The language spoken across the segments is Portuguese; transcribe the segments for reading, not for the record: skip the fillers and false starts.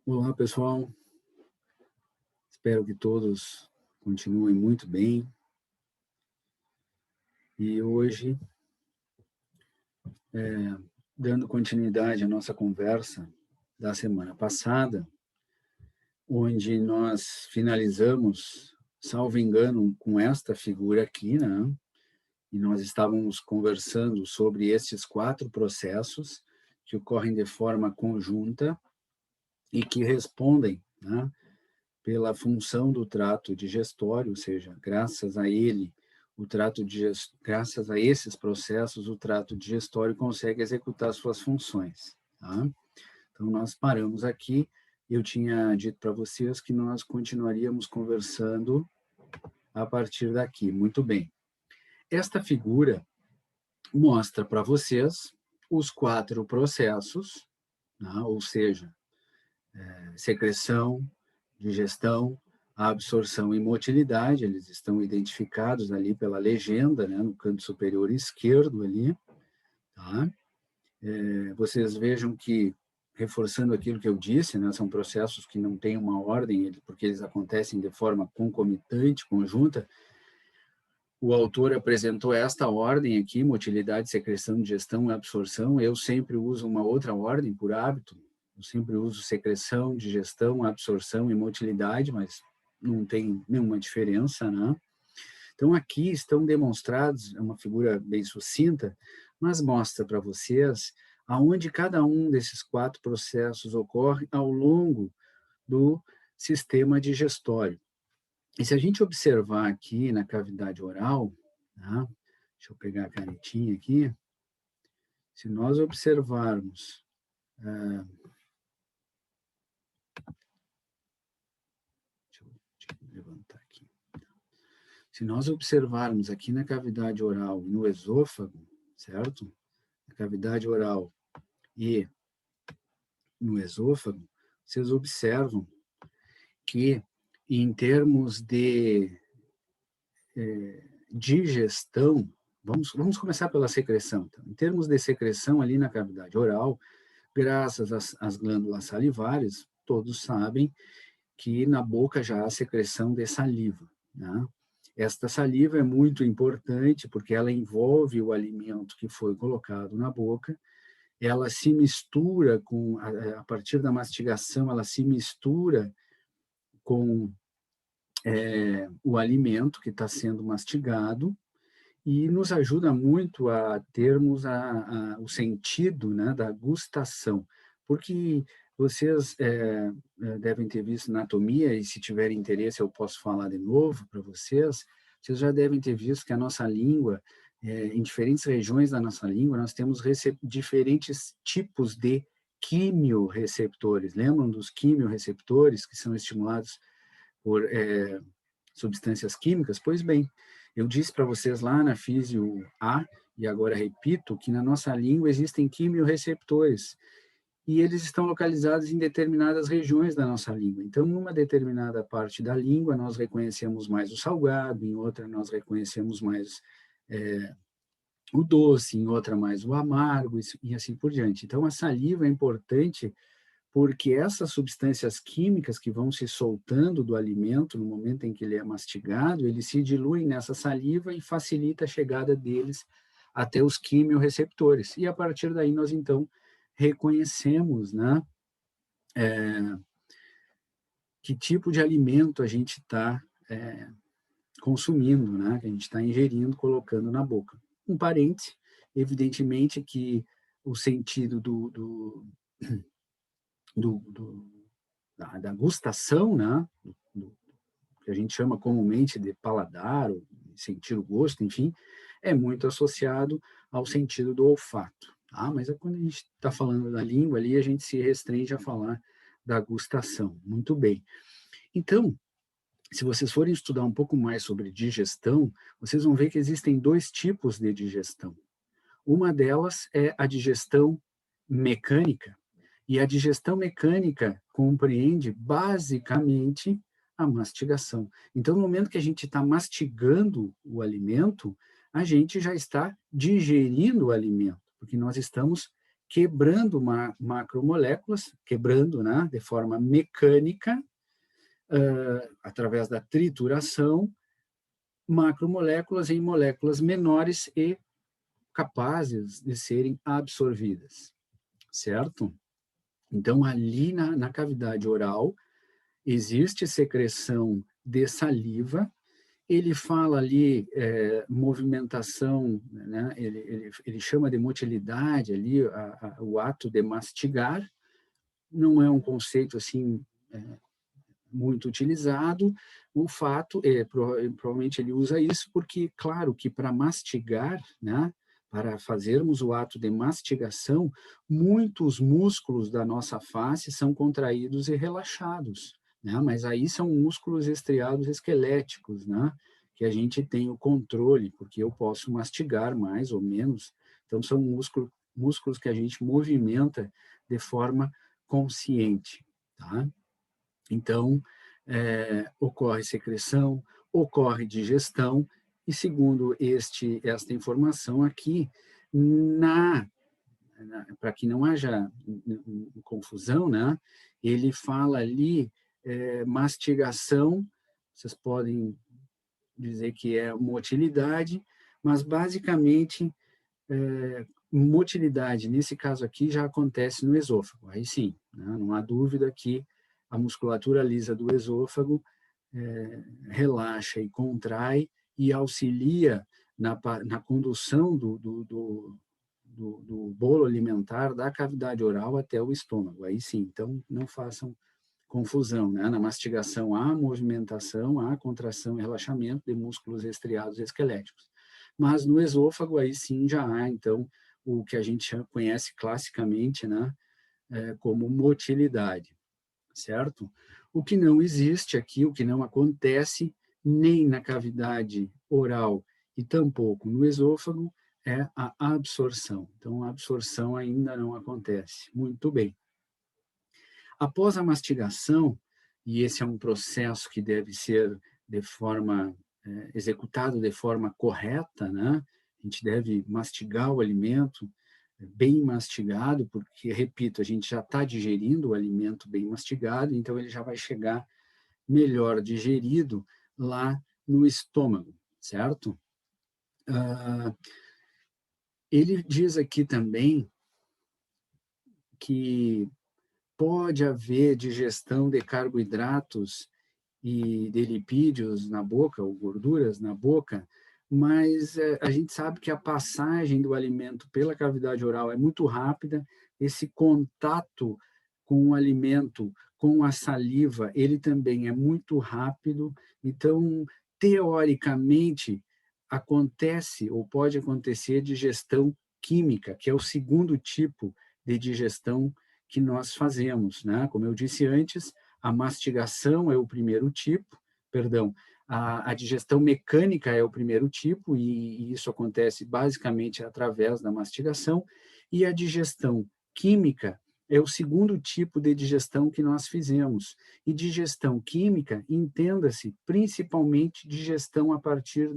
Olá, pessoal. Espero que todos continuem muito bem. E hoje, dando continuidade à nossa conversa da semana passada, onde nós finalizamos, salvo engano, com esta figura aqui, né? E nós estávamos conversando sobre esses 4 processos que ocorrem de forma conjunta e que respondem, né, pela função do trato digestório, ou seja, graças a ele, graças a esses processos, o trato digestório consegue executar suas funções. Tá? Então, nós paramos aqui. Eu tinha dito para vocês que nós continuaríamos conversando a partir daqui. Muito bem. Esta figura mostra para vocês os 4 processos, né? Ou seja, secreção, digestão, absorção e motilidade, eles estão identificados ali pela legenda, né, no canto superior esquerdo ali, tá? Vocês vejam que, reforçando aquilo que eu disse, né, são processos que não têm uma ordem, porque eles acontecem de forma concomitante, conjunta. O autor apresentou esta ordem aqui, motilidade, secreção, digestão e absorção. Eu sempre uso uma outra ordem por hábito. Eu sempre uso secreção, digestão, absorção e motilidade, mas não tem nenhuma diferença, né? Então, aqui estão demonstrados, é uma figura bem sucinta, mas mostra para vocês aonde cada um desses 4 processos ocorre ao longo do sistema digestório. E se a gente observar aqui na cavidade oral, tá? Deixa eu pegar a canetinha aqui, se nós observarmos, deixa eu levantar aqui. Se nós observarmos aqui na cavidade oral e no esôfago, certo? Na cavidade oral e no esôfago, vocês observam que, em termos de digestão, vamos começar pela secreção. Então. Em termos de secreção ali na cavidade oral, graças às glândulas salivares, todos sabem que na boca já há secreção de saliva, né? Esta saliva é muito importante porque ela envolve o alimento que foi colocado na boca, ela se mistura a partir da mastigação, ela se mistura com o alimento que está sendo mastigado e nos ajuda muito a termos o sentido, né, da gustação, porque vocês devem ter visto anatomia, e se tiverem interesse eu posso falar de novo para vocês, vocês já devem ter visto que a nossa língua, em diferentes regiões da nossa língua, nós temos diferentes tipos de quimiorreceptores. Lembram dos quimiorreceptores que são estimulados por substâncias químicas? Pois bem, eu disse para vocês lá na Físio A, e agora repito, que na nossa língua existem quimiorreceptores, e eles estão localizados em determinadas regiões da nossa língua. Então, numa determinada parte da língua, nós reconhecemos mais o salgado, em outra nós reconhecemos mais o doce, em outra mais o amargo, e assim por diante. Então, a saliva é importante porque essas substâncias químicas que vão se soltando do alimento no momento em que ele é mastigado, eles se diluem nessa saliva e facilita a chegada deles até os quimiorreceptores. E a partir daí nós, então, reconhecemos, né, que tipo de alimento a gente está consumindo, né, que a gente está ingerindo, colocando na boca. Um parêntese, evidentemente que o sentido da gustação, né, que a gente chama comumente de paladar, ou sentir o gosto, enfim, é muito associado ao sentido do olfato. Tá? Mas quando a gente está falando da língua ali, a gente se restringe a falar da gustação. Muito bem. Então, se vocês forem estudar um pouco mais sobre digestão, vocês vão ver que existem 2 tipos de digestão. Uma delas é a digestão mecânica, e a digestão mecânica compreende basicamente a mastigação. Então, no momento que a gente está mastigando o alimento, a gente já está digerindo o alimento, porque nós estamos quebrando macromoléculas, quebrando, né, de forma mecânica, através da trituração, macromoléculas em moléculas menores e capazes de serem absorvidas, certo? Então, ali na cavidade oral, existe secreção de saliva. Ele fala ali movimentação, né? Ele chama de motilidade ali o ato de mastigar. Não é um conceito assim muito utilizado. O fato é, provavelmente ele usa isso porque, claro, que para mastigar, né? Para fazermos o ato de mastigação, muitos músculos da nossa face são contraídos e relaxados, né? Mas aí são músculos estriados esqueléticos, né? Que a gente tem o controle, porque eu posso mastigar mais ou menos. Então, são músculos que a gente movimenta de forma consciente, tá? Então, ocorre secreção, ocorre digestão, e segundo esta informação aqui, para que não haja confusão, né, ele fala ali mastigação, vocês podem dizer que é motilidade, mas basicamente motilidade, nesse caso aqui, já acontece no esôfago. Aí sim, né, não há dúvida que a musculatura lisa do esôfago relaxa e contrai e auxilia na condução do bolo alimentar da cavidade oral até o estômago. Aí sim, então não façam confusão, né? Na mastigação há movimentação, há contração e relaxamento de músculos estriados e esqueléticos. Mas no esôfago aí sim já há, então, o que a gente conhece classicamente, né, como motilidade, certo? O que não existe aqui, o que não acontece nem na cavidade oral e tampouco no esôfago é a absorção. Então, a absorção ainda não acontece. Muito bem. Após a mastigação, e esse é um processo que deve ser de forma executado de forma correta, né? A gente deve mastigar o alimento bem mastigado, porque, repito, a gente já está digerindo o alimento bem mastigado, então ele já vai chegar melhor digerido lá no estômago, certo? Ele diz aqui também que pode haver digestão de carboidratos e de lipídios na boca, ou gorduras na boca, mas a gente sabe que a passagem do alimento pela cavidade oral é muito rápida, esse contato com o alimento, com a saliva, ele também é muito rápido, então, teoricamente, acontece ou pode acontecer digestão química, que é o segundo tipo de digestão que nós fazemos, né? Como eu disse antes, a mastigação é o primeiro tipo, perdão, a digestão mecânica é o primeiro tipo, e isso acontece basicamente através da mastigação, e a digestão química é o segundo tipo de digestão que nós fizemos. E digestão química, entenda-se principalmente digestão a partir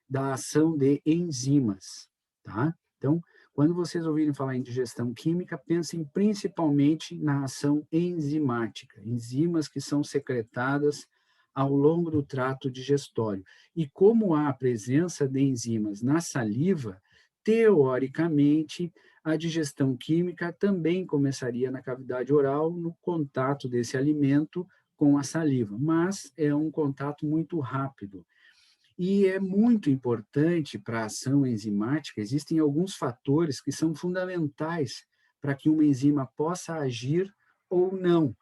da ação de enzimas, tá? Então, quando vocês ouvirem falar em digestão química, pensem principalmente na ação enzimática, enzimas que são secretadas ao longo do trato digestório. E como há a presença de enzimas na saliva, teoricamente, a digestão química também começaria na cavidade oral, no contato desse alimento com a saliva, mas é um contato muito rápido. E é muito importante para a ação enzimática, existem alguns fatores que são fundamentais para que uma enzima possa agir ou não.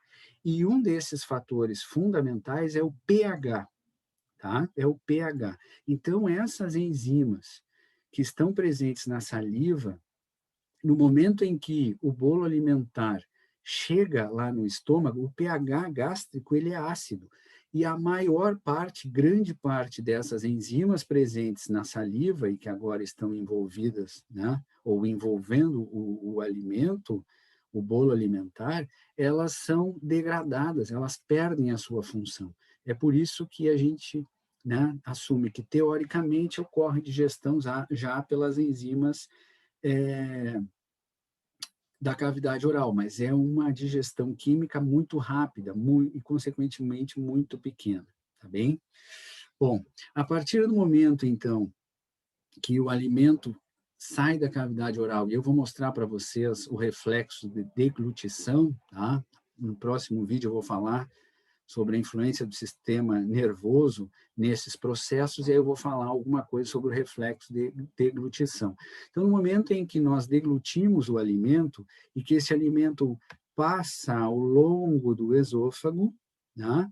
E um desses fatores fundamentais é o pH, tá? É o pH. Então, essas enzimas que estão presentes na saliva, no momento em que o bolo alimentar chega lá no estômago, o pH gástrico ele é ácido. E a maior parte, grande parte dessas enzimas presentes na saliva e que agora estão envolvidas, né, ou envolvendo o alimento, o bolo alimentar, elas são degradadas, elas perdem a sua função. É por isso que a gente, né, assume que, teoricamente, ocorre digestão já pelas enzimas da cavidade oral, mas é uma digestão química muito rápida e, consequentemente, muito pequena, tá bem? Bom, a partir do momento, então, que o alimento sai da cavidade oral, e eu vou mostrar para vocês o reflexo de deglutição, tá? No próximo vídeo eu vou falar sobre a influência do sistema nervoso nesses processos, e aí eu vou falar alguma coisa sobre o reflexo de deglutição. Então, no momento em que nós deglutimos o alimento, e que esse alimento passa ao longo do esôfago, né,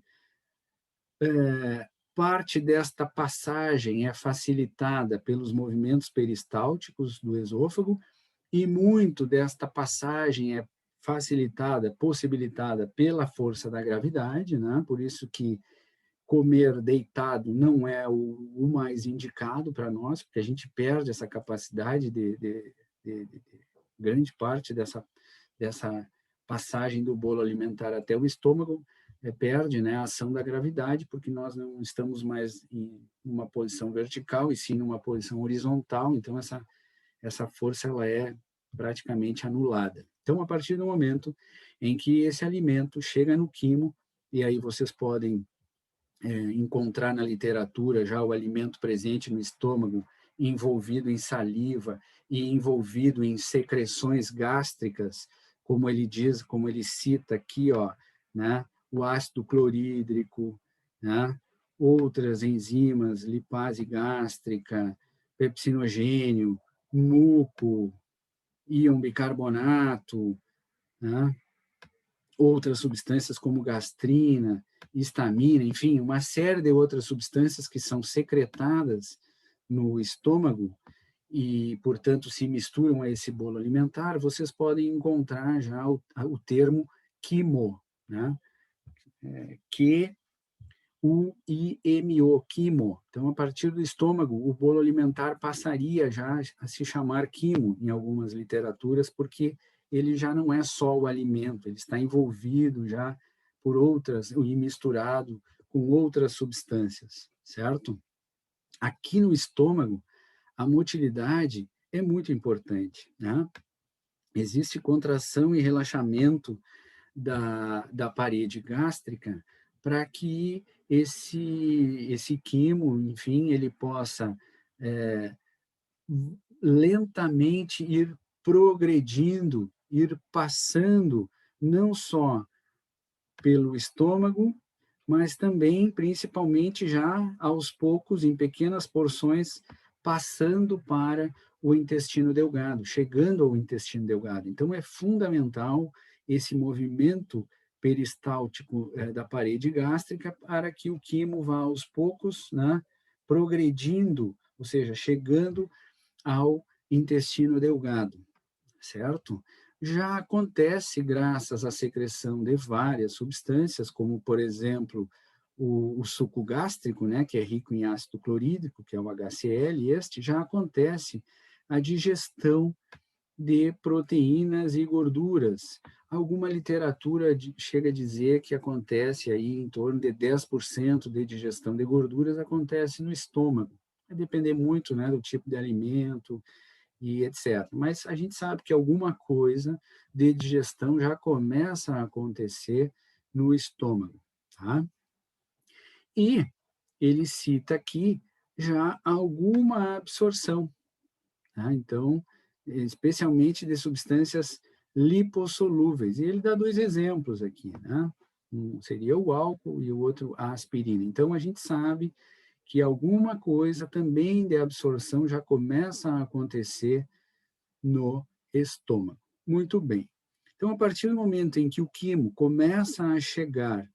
parte desta passagem é facilitada pelos movimentos peristálticos do esôfago, e muito desta passagem é facilitada, possibilitada pela força da gravidade, né? Por isso que comer deitado não é o mais indicado para nós, porque a gente perde essa capacidade de grande parte dessa passagem do bolo alimentar até o estômago, perde, né, a ação da gravidade, porque nós não estamos mais em uma posição vertical, e sim numa posição horizontal, então essa força ela é praticamente anulada. Então, a partir do momento em que esse alimento chega no quimo, e aí vocês podem encontrar na literatura já o alimento presente no estômago, envolvido em saliva e envolvido em secreções gástricas, como ele diz, como ele cita aqui, ó, né, o ácido clorídrico, né, outras enzimas, lipase gástrica, pepsinogênio, muco, íon bicarbonato, né, outras substâncias como gastrina, histamina, enfim, uma série de outras substâncias que são secretadas no estômago e, portanto, se misturam a esse bolo alimentar, vocês podem encontrar já o termo quimo, né? Q-U-I-M-O, quimo. Então, a partir do estômago, o bolo alimentar passaria já a se chamar quimo em algumas literaturas, porque ele já não é só o alimento, ele está envolvido já por outras, e misturado com outras substâncias, certo? Aqui no estômago, a motilidade é muito importante, né? Existe contração e relaxamento da parede gástrica para que esse quimo, enfim, ele possa lentamente ir progredindo, ir passando não só pelo estômago, mas também, principalmente, já aos poucos, em pequenas porções, passando para o intestino delgado, chegando ao intestino delgado. Então, é fundamental esse movimento peristáltico da parede gástrica para que o quimo vá aos poucos, né, progredindo, ou seja, chegando ao intestino delgado, certo? Já acontece graças à secreção de várias substâncias, como, por exemplo, o suco gástrico, né, que é rico em ácido clorídrico, que é o HCl, e este já acontece a digestão de proteínas e gorduras. Alguma literatura chega a dizer que acontece aí em torno de 10% de digestão de gorduras acontece no estômago. Vai depender muito, né, do tipo de alimento, e etc. Mas a gente sabe que alguma coisa de digestão já começa a acontecer no estômago, tá? E ele cita aqui já alguma absorção, tá? Então, especialmente de substâncias lipossolúveis. E ele dá dois exemplos aqui, né? Um seria o álcool e o outro a aspirina. Então, a gente sabe que alguma coisa também de absorção já começa a acontecer no estômago. Muito bem. Então, a partir do momento em que o quimo começa a chegar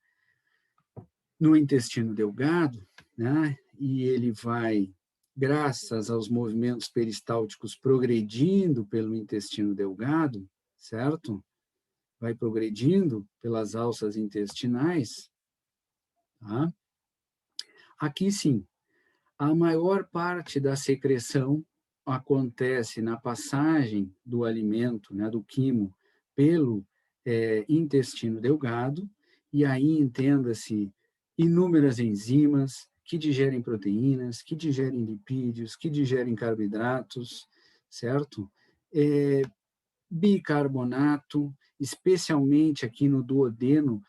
no intestino delgado, né, e ele vai, graças aos movimentos peristálticos, progredindo pelo intestino delgado, certo? Vai progredindo pelas alças intestinais, tá? Aqui sim, a maior parte da secreção acontece na passagem do alimento, né, do quimo, pelo intestino delgado, e aí entenda-se inúmeras enzimas que digerem proteínas, que digerem lipídios, que digerem carboidratos, certo? bicarbonato, especialmente aqui no duodeno.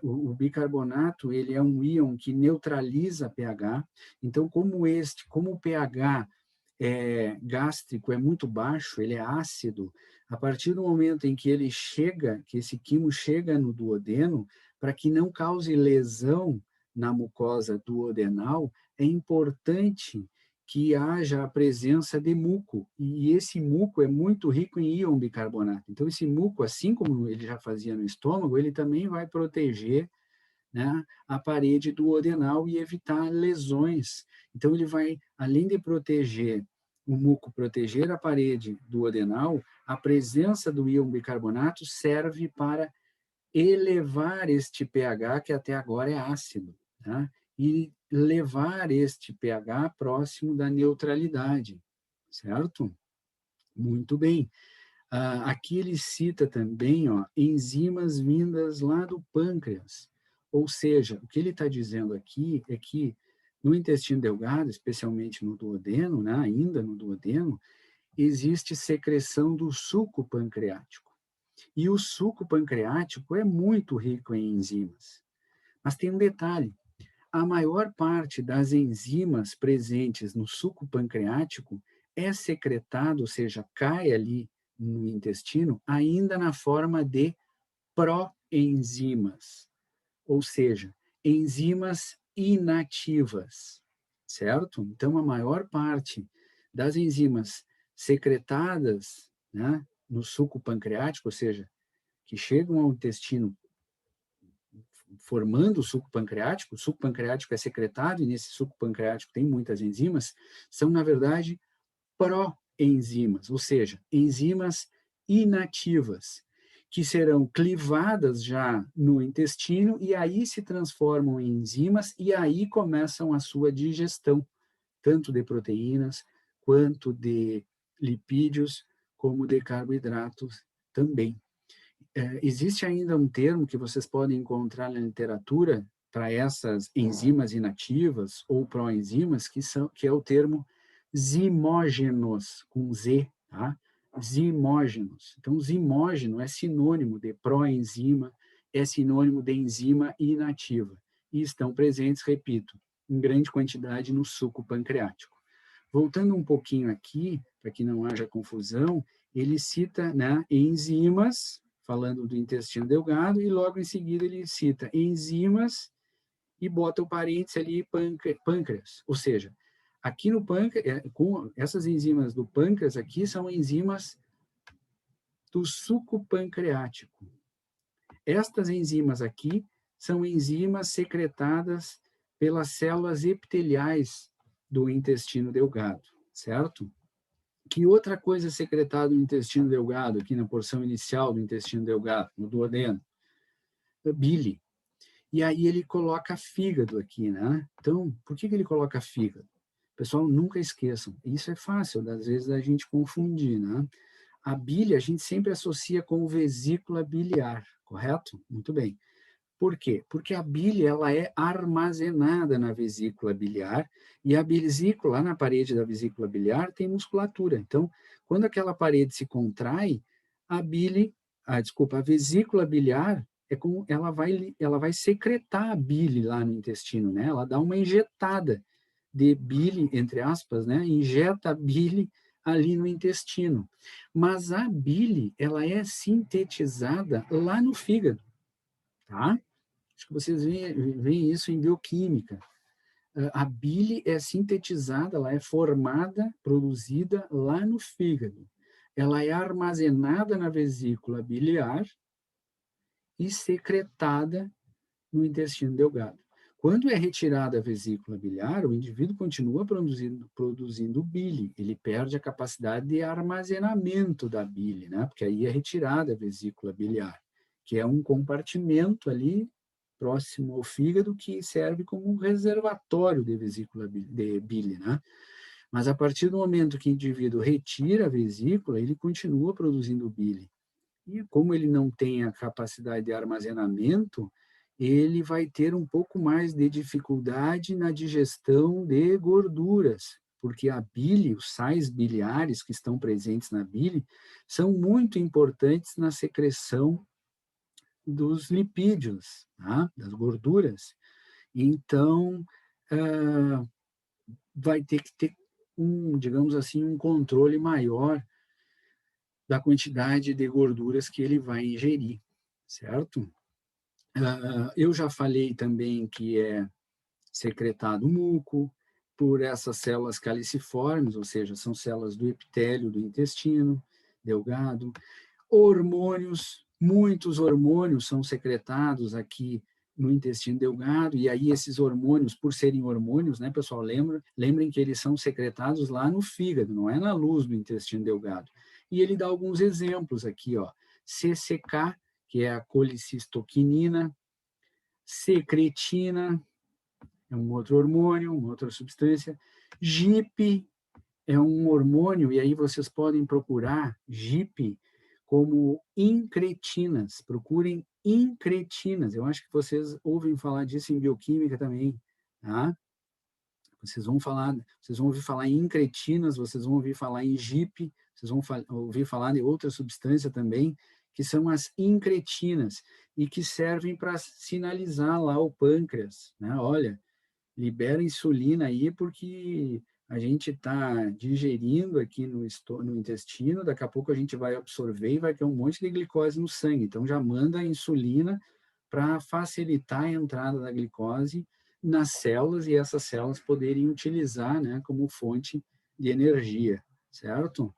O bicarbonato, ele é um íon que neutraliza pH. Então, como o pH gástrico é muito baixo, ele é ácido, a partir do momento em que ele chega, que esse quimo chega no duodeno, para que não cause lesão na mucosa duodenal, é importante que haja a presença de muco, e esse muco é muito rico em íon bicarbonato. Então, esse muco, assim como ele já fazia no estômago, ele também vai proteger, né, a parede duodenal e evitar lesões. Então, ele vai, além de proteger o muco, proteger a parede duodenal, a presença do íon bicarbonato serve para elevar este pH, que até agora é ácido, tá? E levar este pH próximo da neutralidade, certo? Muito bem. Aqui ele cita também, ó, enzimas vindas lá do pâncreas. Ou seja, o que ele está dizendo aqui é que no intestino delgado, especialmente no duodeno, né, ainda no duodeno, existe secreção do suco pancreático. E o suco pancreático é muito rico em enzimas. Mas tem um detalhe: a maior parte das enzimas presentes no suco pancreático é secretado, ou seja, cai ali no intestino, ainda na forma de proenzimas, ou seja, enzimas inativas, certo? Então, a maior parte das enzimas secretadas, né, no suco pancreático, ou seja, que chegam ao intestino formando o suco pancreático é secretado, e nesse suco pancreático tem muitas enzimas, são, na verdade, proenzimas, ou seja, enzimas inativas, que serão clivadas já no intestino e aí se transformam em enzimas e aí começam a sua digestão, tanto de proteínas, quanto de lipídios, como de carboidratos também. Existe ainda um termo que vocês podem encontrar na literatura para essas enzimas inativas ou proenzimas, que é o termo zimógenos, com Z, tá? Zimógenos. Então, zimógeno é sinônimo de proenzima, é sinônimo de enzima inativa. E estão presentes, repito, em grande quantidade no suco pancreático. Voltando um pouquinho aqui, para que não haja confusão, ele cita, né, enzimas, falando do intestino delgado, e logo em seguida ele cita enzimas e bota o parênteses ali pâncreas. Ou seja, aqui no pâncreas, com essas enzimas do pâncreas aqui são enzimas do suco pancreático. Estas enzimas aqui são enzimas secretadas pelas células epiteliais do intestino delgado, certo? Que outra coisa é secretada no intestino delgado, aqui na porção inicial do intestino delgado, no duodeno? Bile. E aí ele coloca fígado aqui, né? Então, por que ele coloca fígado? Pessoal, nunca esqueçam, isso é fácil, às vezes, a gente confundir, né? A bile a gente sempre associa com vesícula biliar, correto? Muito bem. Por quê? Porque a bile ela é armazenada na vesícula biliar e a vesícula, lá na parede da vesícula biliar, tem musculatura. Então, quando aquela parede se contrai, a vesícula biliar é como ela vai secretar a bile lá no intestino, né? Ela dá uma injetada de bile, entre aspas, né? Injeta a bile ali no intestino. Mas a bile, ela é sintetizada lá no fígado, tá? Acho que vocês veem isso em bioquímica. A bile é sintetizada, ela é formada, produzida lá no fígado. Ela é armazenada na vesícula biliar e secretada no intestino delgado. Quando é retirada a vesícula biliar, o indivíduo continua produzindo bile. Ele perde a capacidade de armazenamento da bile, né? Porque aí é retirada a vesícula biliar, que é um compartimento ali próximo ao fígado que serve como um reservatório de vesícula de bile, né? Mas a partir do momento que o indivíduo retira a vesícula, ele continua produzindo bile. E como ele não tem a capacidade de armazenamento, ele vai ter um pouco mais de dificuldade na digestão de gorduras, porque a bile, os sais biliares que estão presentes na bile, são muito importantes na secreção dos lipídios, tá? Das gorduras. Então, vai ter que ter digamos assim, um controle maior da quantidade de gorduras que ele vai ingerir, certo? Eu já falei também que é secretado muco por essas células caliciformes, ou seja, são células do epitélio do intestino delgado. Hormônios, muitos hormônios são secretados aqui no intestino delgado, e aí esses hormônios, por serem hormônios, né, pessoal, lembrem que eles são secretados lá no fígado, não é na luz do intestino delgado. E ele dá alguns exemplos aqui, ó, CCK, que é a colicistoquinina, secretina, é um outro hormônio, uma outra substância, GIP é um hormônio, e aí vocês podem procurar GIP como incretinas. Procurem incretinas. Eu acho que vocês ouvem falar disso em bioquímica também, tá? Vocês vão ouvir falar em incretinas, vocês vão ouvir falar em GIP, vocês vão ouvir falar de outra substância também, que são as incretinas, e que servem para sinalizar lá o pâncreas, né? Olha, libera insulina aí porque a gente está digerindo aqui no intestino, daqui a pouco a gente vai absorver e vai ter um monte de glicose no sangue. Então, já manda a insulina para facilitar a entrada da glicose nas células e essas células poderem utilizar, né, como fonte de energia, certo?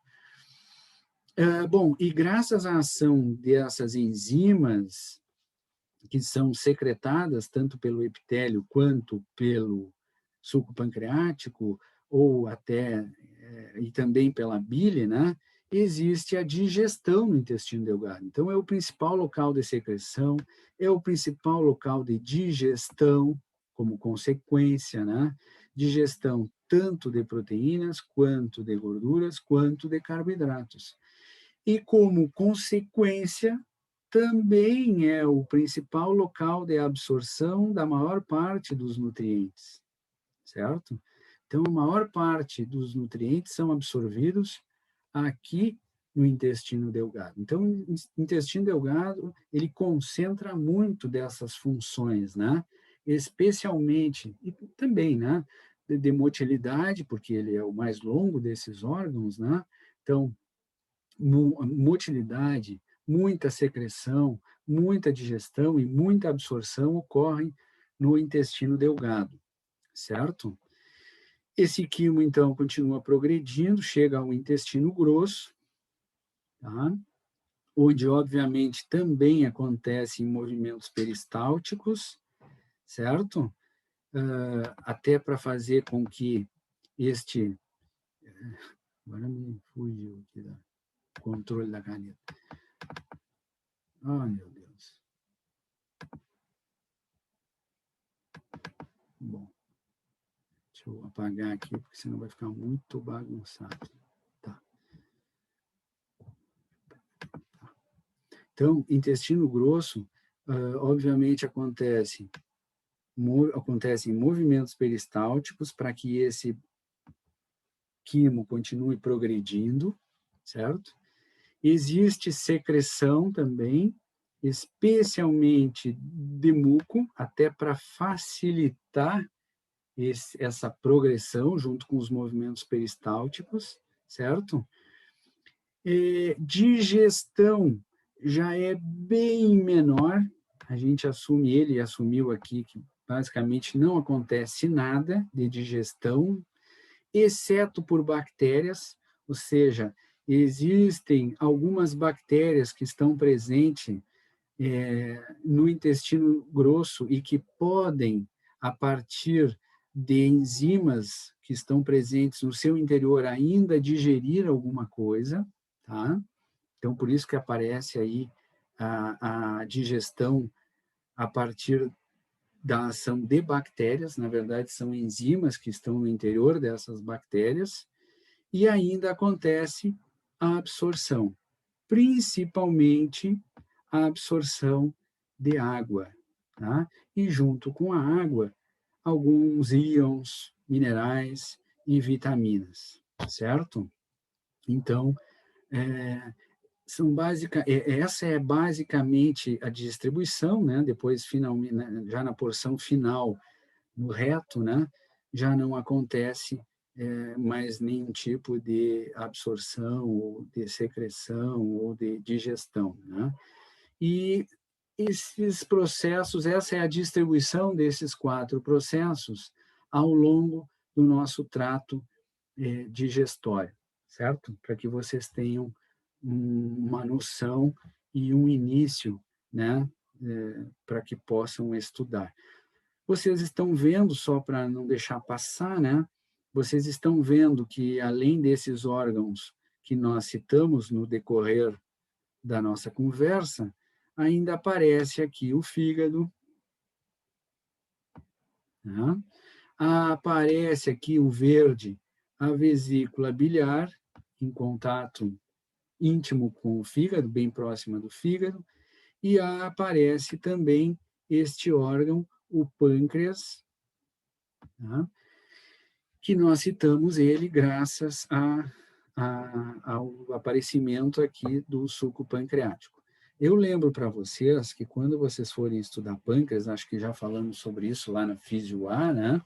Bom, e graças à ação dessas enzimas, que são secretadas tanto pelo epitélio quanto pelo suco pancreático, ou até, e também pela bile, né? Existe a digestão no intestino delgado. Então, é o principal local de secreção, é o principal local de digestão, como consequência, né? Digestão tanto de proteínas, quanto de gorduras, quanto de carboidratos. E como consequência, também é o principal local de absorção da maior parte dos nutrientes, certo? Então, a maior parte dos nutrientes são absorvidos aqui no intestino delgado. Então, o intestino delgado, ele concentra muito dessas funções, né? Especialmente, e também, né? De motilidade, porque ele é o mais longo desses órgãos, né? Então, motilidade, muita secreção, muita digestão e muita absorção ocorrem no intestino delgado, certo? Esse quimo, então, continua progredindo, chega ao intestino grosso, tá? Onde, obviamente, também acontecem movimentos peristálticos, certo? Até para fazer com que este... Agora me fugiu aqui do controle da caneta. Ah, meu Deus. Bom, deixa eu apagar aqui, porque senão vai ficar muito bagunçado. Tá. Então, intestino grosso, obviamente, acontecem movimentos peristálticos para que esse quimo continue progredindo, certo? Existe secreção também, especialmente de muco, até para facilitar essa progressão junto com os movimentos peristálticos, certo? Digestão já é bem menor, a gente assumiu aqui que basicamente não acontece nada de digestão, exceto por bactérias, ou seja, existem algumas bactérias que estão presentes no intestino grosso e que podem, a partir de enzimas que estão presentes no seu interior, ainda digerir alguma coisa, tá? Então, por isso que aparece aí a digestão a partir da ação de bactérias, na verdade, são enzimas que estão no interior dessas bactérias, e ainda acontece a absorção, principalmente a absorção de água, tá? E junto com a água, alguns íons, minerais e vitaminas, certo? Então, essa é basicamente a distribuição, né? Depois, finalmente, já na porção final, no reto, né? Já não acontece mais nenhum tipo de absorção, ou de secreção, ou de digestão, né? E esses processos, essa é a distribuição desses 4 processos ao longo do nosso trato digestório, certo? Para que vocês tenham uma noção e um início, né? Para que possam estudar. Vocês estão vendo, só para não deixar passar, né? Vocês estão vendo que, além desses órgãos que nós citamos no decorrer da nossa conversa, ainda aparece aqui o fígado, né? Aparece aqui o verde, a vesícula biliar, em contato íntimo com o fígado, bem próxima do fígado, e aparece também este órgão, o pâncreas, tá? Que nós citamos ele graças ao aparecimento aqui do suco pancreático. Eu lembro para vocês que quando vocês forem estudar pâncreas, acho que já falamos sobre isso lá na Físio A, né?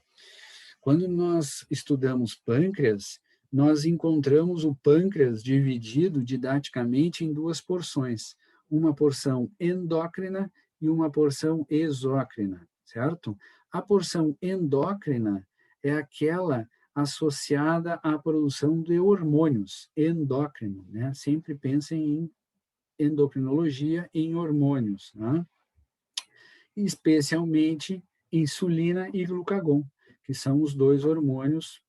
Quando nós estudamos pâncreas, nós encontramos o pâncreas dividido didaticamente em 2 porções, uma porção endócrina e uma porção exócrina, certo? A porção endócrina é aquela associada à produção de hormônios, endócrino, né? Sempre pensem em endocrinologia, em hormônios, né? Especialmente insulina e glucagon, que são os 2 hormônios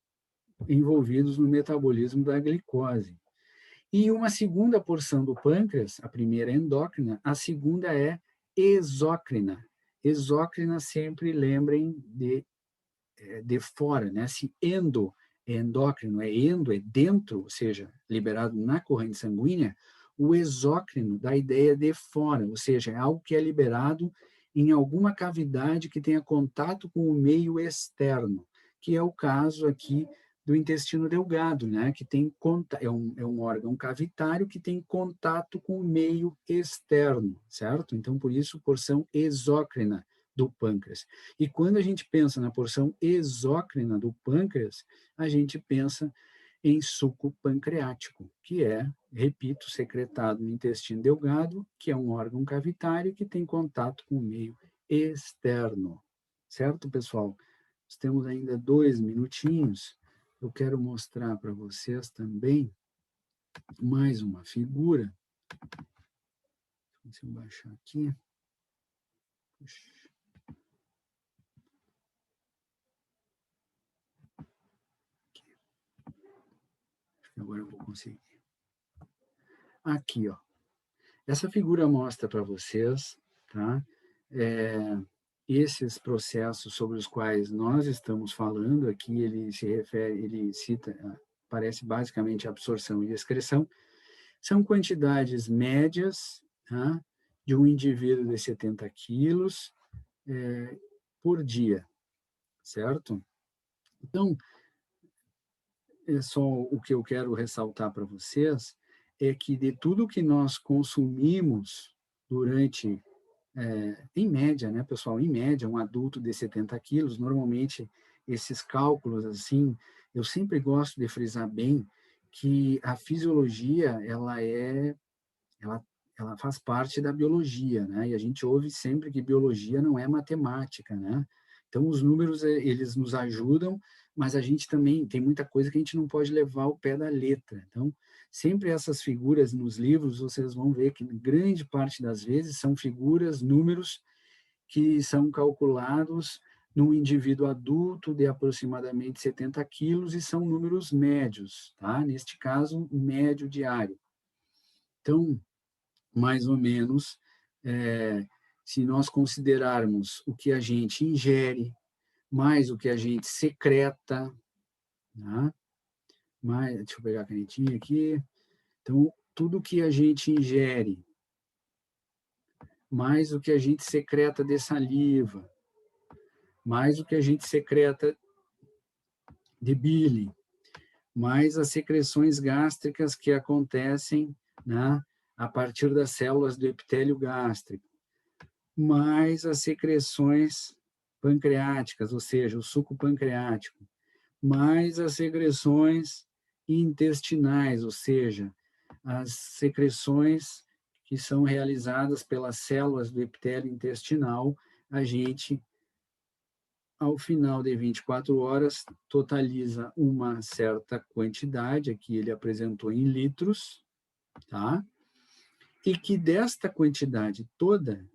envolvidos no metabolismo da glicose. E uma segunda porção do pâncreas, a primeira é endócrina, a segunda é exócrina. Exócrina, sempre lembrem de fora, né? Se endo é endócrino, é dentro, ou seja, liberado na corrente sanguínea, o exócrino dá a ideia de fora, ou seja, é algo que é liberado em alguma cavidade que tenha contato com o meio externo, que é o caso aqui do intestino delgado, né? Que tem é um órgão cavitário que tem contato com o meio externo, certo? Então, por isso, porção exócrina do pâncreas. E quando a gente pensa na porção exócrina do pâncreas, a gente pensa em suco pancreático, que é, repito, secretado no intestino delgado, que é um órgão cavitário que tem contato com o meio externo. Certo, pessoal? Nós temos ainda 2 minutinhos. Eu quero mostrar para vocês também mais uma figura. Deixa eu baixar aqui. Puxa. Agora eu vou conseguir. Aqui, ó. Essa figura mostra para vocês, tá? Esses processos sobre os quais nós estamos falando aqui, ele cita, parece basicamente absorção e excreção, são quantidades médias, tá? De um indivíduo de 70 quilos por dia, certo? Então, é só o que eu quero ressaltar para vocês é que de tudo que nós consumimos durante, em média, né, pessoal, em média, um adulto de 70 quilos, normalmente esses cálculos, assim, eu sempre gosto de frisar bem que a fisiologia, ela, ela faz parte da biologia, né, e a gente ouve sempre que biologia não é matemática, né, então os números, eles nos ajudam, mas a gente também tem muita coisa que a gente não pode levar ao pé da letra. Então, sempre essas figuras nos livros, vocês vão ver que grande parte das vezes são figuras, números que são calculados num indivíduo adulto de aproximadamente 70 quilos e são números médios, tá? Neste caso, médio diário. Então, mais ou menos, se nós considerarmos o que a gente ingere, mais o que a gente secreta, tá? Deixa eu pegar a canetinha aqui. Então, tudo que a gente ingere, mais o que a gente secreta de saliva, mais o que a gente secreta de bile, mais as secreções gástricas que acontecem, né, a partir das células do epitélio gástrico, mais as secreções pancreáticas, ou seja, o suco pancreático, mais as secreções intestinais, ou seja, as secreções que são realizadas pelas células do epitélio intestinal, a gente, ao final de 24 horas, totaliza uma certa quantidade, aqui ele apresentou em litros, tá? E que desta quantidade toda,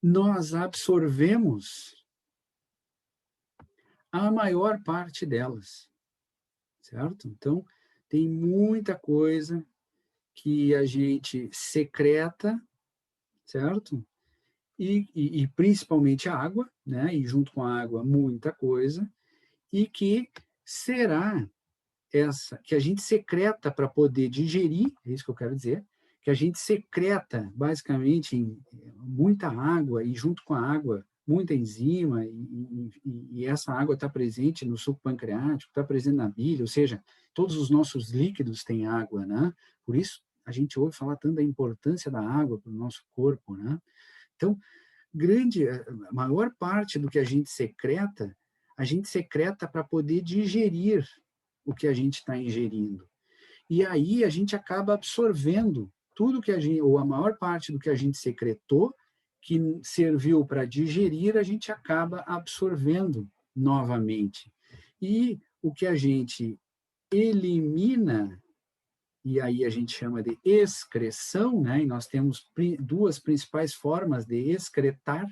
nós absorvemos a maior parte delas, certo? Então, tem muita coisa que a gente secreta, certo? E principalmente a água, né? E junto com a água, muita coisa, e que será essa, que a gente secreta para poder digerir, é isso que eu quero dizer, que a gente secreta basicamente em muita água e junto com a água muita enzima e essa água está presente no suco pancreático, está presente na bile, ou seja, todos os nossos líquidos têm água, né? Por isso a gente ouve falar tanto da importância da água para o nosso corpo, né? Então, a maior parte do que a gente secreta para poder digerir o que a gente está ingerindo. E aí a gente acaba absorvendo tudo que a gente, ou a maior parte do que a gente secretou, que serviu para digerir, a gente acaba absorvendo novamente. E o que a gente elimina, e aí a gente chama de excreção, né? E nós temos duas principais formas de excretar,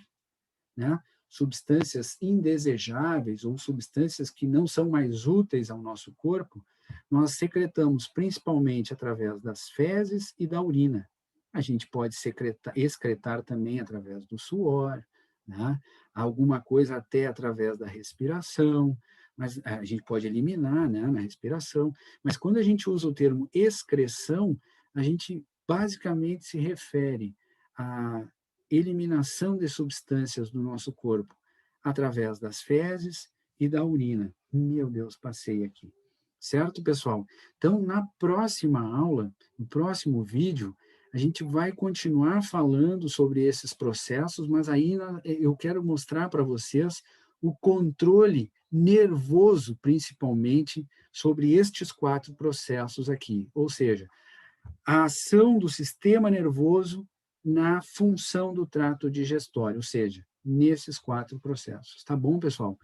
né? Substâncias indesejáveis ou substâncias que não são mais úteis ao nosso corpo, nós secretamos principalmente através das fezes e da urina. A gente pode excretar também através do suor, né? Alguma coisa até através da respiração, mas a gente pode eliminar, né, na respiração. Mas quando a gente usa o termo excreção, a gente basicamente se refere a eliminação de substâncias do nosso corpo através das fezes e da urina. Meu Deus, passei aqui. Certo, pessoal? Então, na próxima aula, no próximo vídeo, a gente vai continuar falando sobre esses processos, mas aí eu quero mostrar para vocês o controle nervoso, principalmente, sobre estes 4 processos aqui. Ou seja, a ação do sistema nervoso na função do trato digestório, ou seja, nesses 4 processos. Tá bom, pessoal?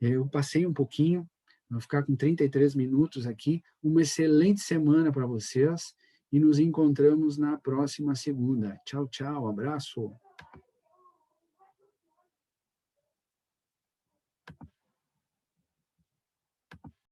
Eu passei um pouquinho, vou ficar com 33 minutos aqui. Uma excelente semana para vocês e nos encontramos na próxima segunda. Tchau, tchau, abraço.